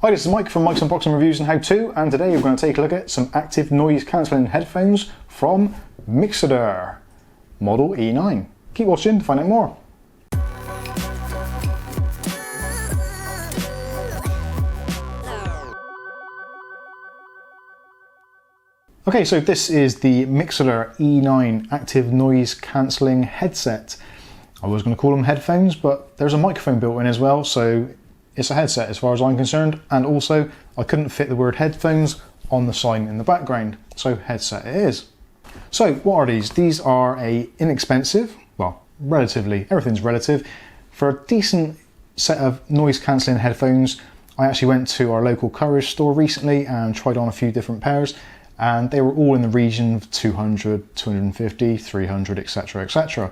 Hi, this is Mike from Mike's Unboxing Reviews and How To, and today we're going to take a look at some active noise cancelling headphones from Mixcder, model E9. Keep watching to find out more. Okay, so this is the Mixcder E9 active noise cancelling headset. I was going to call them headphones, but there's a microphone built in as well, so it's a headset as far as I'm concerned, and also I couldn't fit the word headphones on the sign in the background, so headset it is. So what are these? These are a inexpensive, well, relatively, everything's relative, for a decent set of noise cancelling headphones. I actually went to our local courier store recently and tried on a few different pairs, and they were all in the region of 200, 250, 300, etc, etc.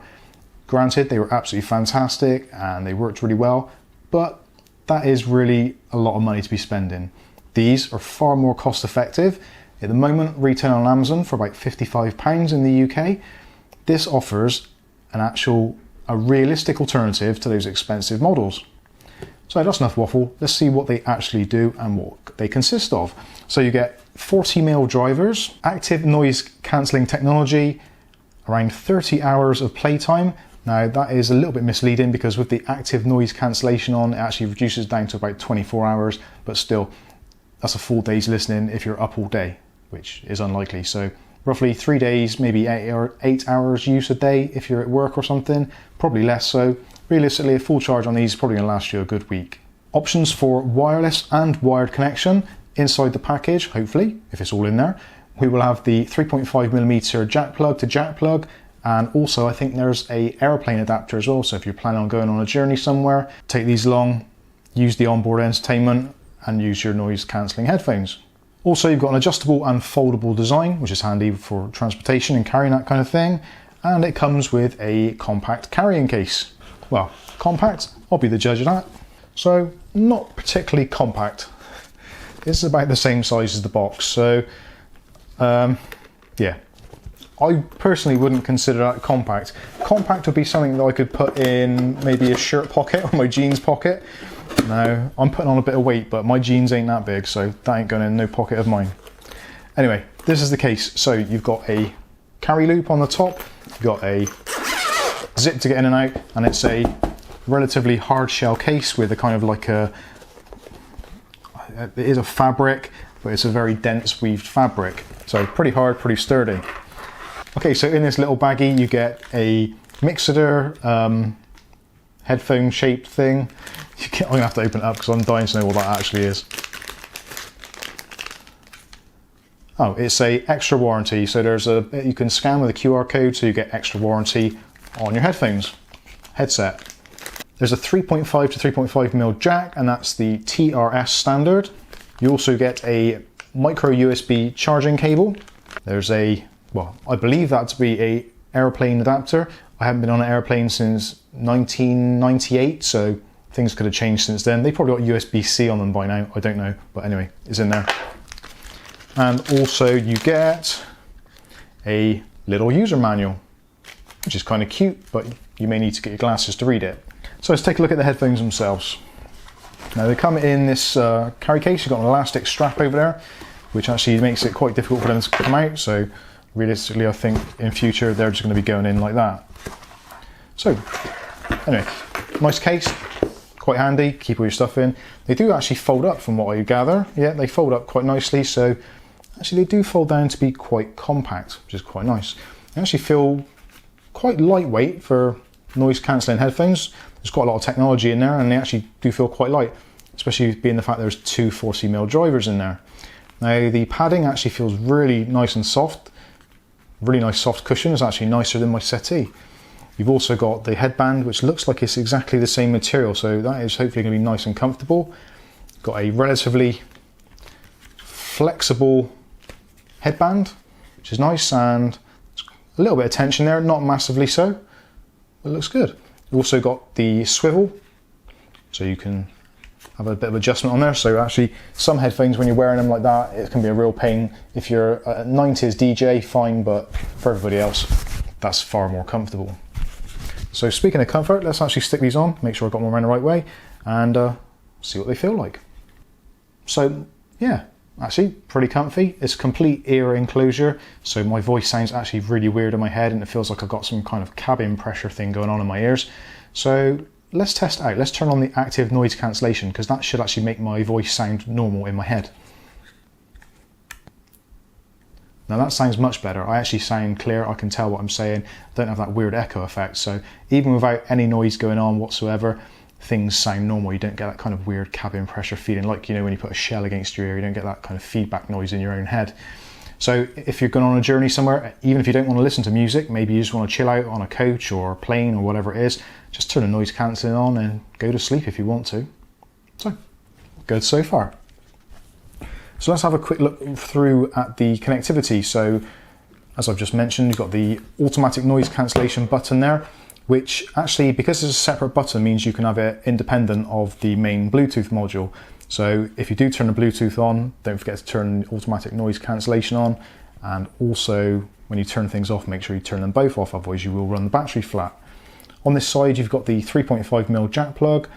Granted, they were absolutely fantastic and they worked really well, but that is really a lot of money to be spending. These are far more cost effective. At the moment, retail on Amazon for about £55 in the UK. This offers a realistic alternative to those expensive models. So that's enough waffle. Let's see what they actually do and what they consist of. So you get 40mm drivers, active noise cancelling technology, around 30 hours of playtime. Now that is a little bit misleading because with the active noise cancellation on, it actually reduces down to about 24 hours, but still, that's a full day's listening if you're up all day, which is unlikely. So roughly 3 days, maybe 8 hours use a day if you're at work or something, probably less so. Realistically, a full charge on these is probably going to last you a good week. Options for wireless and wired connection inside the package, hopefully, if it's all in there. We will have the 3.5mm jack plug to jack plug, and also I think there's a airplane adapter as well, so if you're planning on going on a journey somewhere, take these along, use the onboard entertainment and use your noise cancelling headphones. Also, you've got an adjustable and foldable design, which is handy for transportation and carrying that kind of thing, and it comes with a compact carrying case. Well, compact, I'll be the judge of that. So not particularly compact. It's about the same size as the box, so yeah. I personally wouldn't consider that compact. Compact would be something that I could put in maybe a shirt pocket or my jeans pocket. Now, I'm putting on a bit of weight, but my jeans ain't that big, so that ain't going in no pocket of mine. Anyway, this is the case. So you've got a carry loop on the top, you've got a zip to get in and out, and it's a relatively hard shell case with a kind of like it is a fabric, but it's a very dense weaved fabric. So pretty hard, pretty sturdy. Okay, so in this little baggie you get a Mixcder headphone shaped thing. I'm gonna have to open it up because I'm dying to know what that actually is. Oh, it's a extra warranty. So you can scan with a QR code, so you get extra warranty on your headset. There's a 3.5 to 3.5mm jack, and that's the TRS standard. You also get a micro USB charging cable. There's well, I believe that to be a airplane adapter. I haven't been on an airplane since 1998, so things could have changed since then. They probably got USB-C on them by now, I don't know, but anyway, it's in there. And also you get a little user manual, which is kind of cute, but you may need to get your glasses to read it. So let's take a look at the headphones themselves. Now they come in this carry case. You've got an elastic strap over there, which actually makes it quite difficult for them to come out, so realistically, I think in future they're just going to be going in like that. So, anyway, nice case, quite handy, keep all your stuff in. They do actually fold up from what I gather. Yeah, they fold up quite nicely, so actually they do fold down to be quite compact, which is quite nice. They actually feel quite lightweight for noise cancelling headphones. There's quite a lot of technology in there, and they actually do feel quite light, especially being the fact there's two 40mm drivers in there. Now, the padding actually feels really nice and soft. Really nice soft cushion. It's actually nicer than my settee. You've also got the headband, which looks like it's exactly the same material, so that is hopefully going to be nice and comfortable. Got a relatively flexible headband, which is nice, and a little bit of tension there, not massively so, but it looks good. You've also got the swivel, so you can have a bit of adjustment on there. So actually some headphones, when you're wearing them like that, it can be a real pain. If you're a 90s DJ, fine, but for everybody else, that's far more comfortable. So speaking of comfort, let's actually stick these on, make sure I've got them around the right way, and see what they feel like. So yeah, actually pretty comfy. It's complete ear enclosure, so my voice sounds actually really weird in my head and it feels like I've got some kind of cabin pressure thing going on in my ears. So let's test it out. Let's turn on the active noise cancellation, because that should actually make my voice sound normal in my head. Now that sounds much better. I actually sound clear, I can tell what I'm saying, I don't have that weird echo effect. So even without any noise going on whatsoever, things sound normal. You don't get that kind of weird cabin pressure feeling, like, you know, when you put a shell against your ear, you don't get that kind of feedback noise in your own head. So if you're going on a journey somewhere, even if you don't want to listen to music, maybe you just want to chill out on a coach or a plane or whatever it is, just turn the noise cancelling on and go to sleep if you want to. So, good so far. So let's have a quick look through at the connectivity. So as I've just mentioned, you've got the automatic noise cancellation button there, which actually, because it's a separate button, means you can have it independent of the main Bluetooth module. So if you do turn the Bluetooth on, don't forget to turn the automatic noise cancellation on. And also when you turn things off, make sure you turn them both off, otherwise you will run the battery flat. On this side, you've got the 3.5mm jack plug.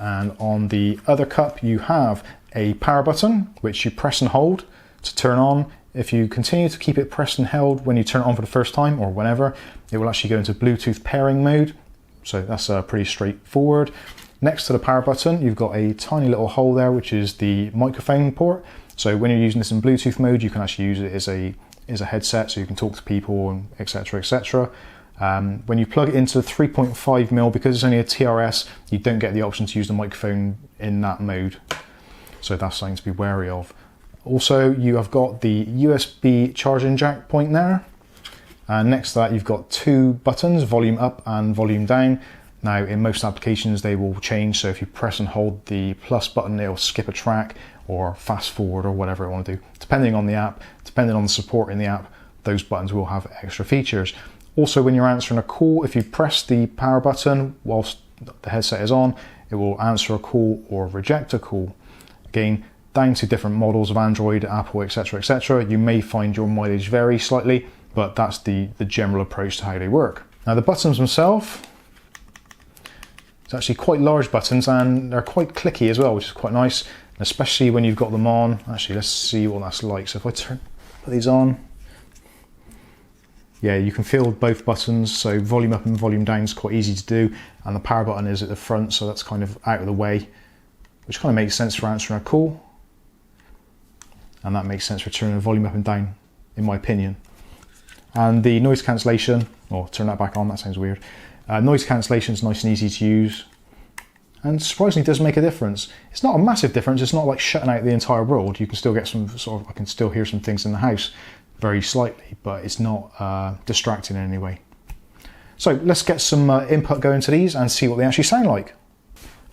And on the other cup, you have a power button, which you press and hold to turn on. If you continue to keep it pressed and held when you turn it on for the first time or whenever, it will actually go into Bluetooth pairing mode. So that's pretty straightforward. Next to the power button, you've got a tiny little hole there, which is the microphone port. So when you're using this in Bluetooth mode, you can actually use it as a headset, so you can talk to people and etc, etc. When you plug it into 3.5mm, because it's only a TRS, you don't get the option to use the microphone in that mode. So that's something to be wary of. Also, you have got the USB charging jack point there. And next to that, you've got two buttons, volume up and volume down. Now, in most applications, they will change. So if you press and hold the plus button, it'll skip a track or fast forward or whatever you want to do. Depending on the app, depending on the support in the app, those buttons will have extra features. Also, when you're answering a call, if you press the power button whilst the headset is on, it will answer a call or reject a call. Again, down to different models of Android, Apple, etc, etc, you may find your mileage vary slightly, but that's the general approach to how they work. Now the buttons themselves, it's actually quite large buttons and they're quite clicky as well, which is quite nice, especially when you've got them on. Actually, let's see what that's like. So if I put these on, yeah, you can feel both buttons. So volume up and volume down is quite easy to do, and the power button is at the front, so that's kind of out of the way, which kind of makes sense for answering a call. And that makes sense for turning the volume up and down, in my opinion. And the noise cancellation, or turn that back on, that sounds weird. Noise cancellation is nice and easy to use, and surprisingly does make a difference. It's not a massive difference, it's not like shutting out the entire world. You can still get some sort of, I can still hear some things in the house very slightly, but it's not distracting in any way. So let's get some input going to these and see what they actually sound like.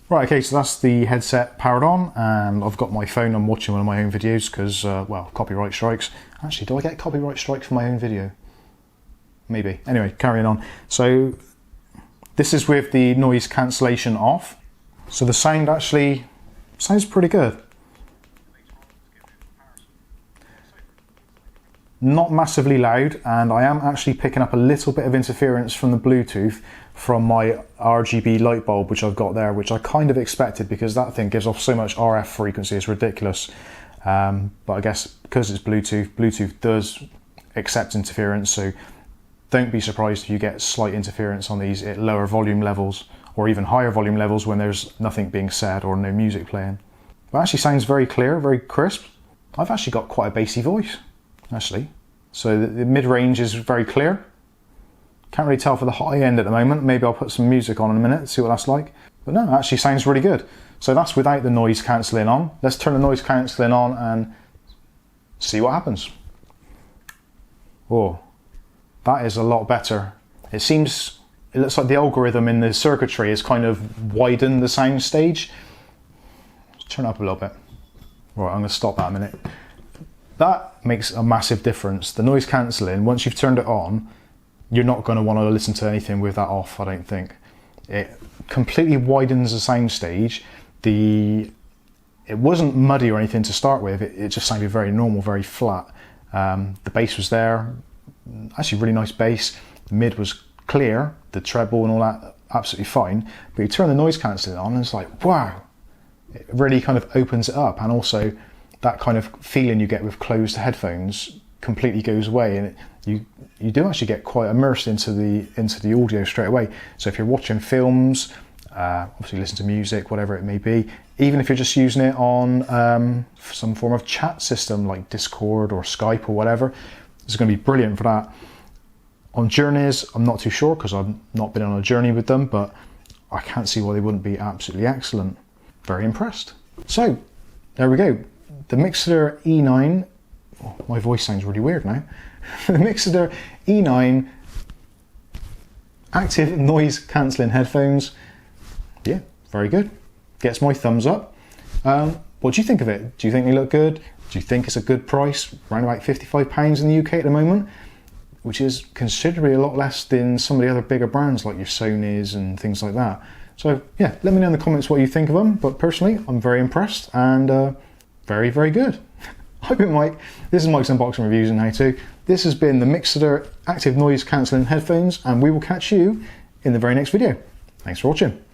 Right, okay, so that's the headset powered on, and I've got my phone. I'm watching one of my own videos because, well, copyright strikes. Actually, do I get a copyright strike for my own video? Maybe. Anyway, carrying on. So this is with the noise cancellation off. So the sound actually sounds pretty good. Not massively loud, and I am actually picking up a little bit of interference from the Bluetooth from my RGB light bulb, which I've got there, which I kind of expected because that thing gives off so much RF frequency, it's ridiculous. But I guess because it's Bluetooth, Bluetooth does accept interference, so don't be surprised if you get slight interference on these at lower volume levels or even higher volume levels when there's nothing being said or no music playing. But it actually sounds very clear, very crisp. I've actually got quite a bassy voice, actually. So the mid-range is very clear. Can't really tell for the high end at the moment. Maybe I'll put some music on in a minute to see what that's like. But no, it actually sounds really good. So that's without the noise cancelling on. Let's turn the noise cancelling on and see what happens. Oh, that is a lot better. It looks like the algorithm in the circuitry has kind of widened the sound stage. Let's turn it up a little bit. Right, I'm going to stop that a minute. That makes a massive difference. The noise cancelling, once you've turned it on, you're not going to want to listen to anything with that off, I don't think. It completely widens the sound stage. It wasn't muddy or anything to start with, it just sounded very normal, very flat. The bass was there, actually really nice bass. The mid was clear, the treble and all that, absolutely fine. But you turn the noise cancelling on and it's like, wow, it really kind of opens it up. And also that kind of feeling you get with closed headphones completely goes away, and you do actually get quite immersed into the audio straight away. So if you're watching films, obviously listen to music, whatever it may be, even if you're just using it on some form of chat system like Discord or Skype or whatever, it's going to be brilliant for that. On journeys, I'm not too sure because I've not been on a journey with them, but I can't see why they wouldn't be absolutely excellent. Very impressed. So there we go. The Mixcder E9, oh, my voice sounds really weird now. The Mixcder E9 Active Noise Cancelling headphones. Yeah, very good. Gets my thumbs up. What do you think of it? Do you think they look good? Do you think it's a good price? Around about £55 in the UK at the moment, which is considerably a lot less than some of the other bigger brands like your Sonys and things like that. So yeah, let me know in the comments what you think of them, but personally I'm very impressed and very, very good. I've been Mike, this is Mike's Unboxing Reviews and How To. This has been the Mixcder Active Noise Cancelling headphones, and we will catch you in the very next video. Thanks for watching.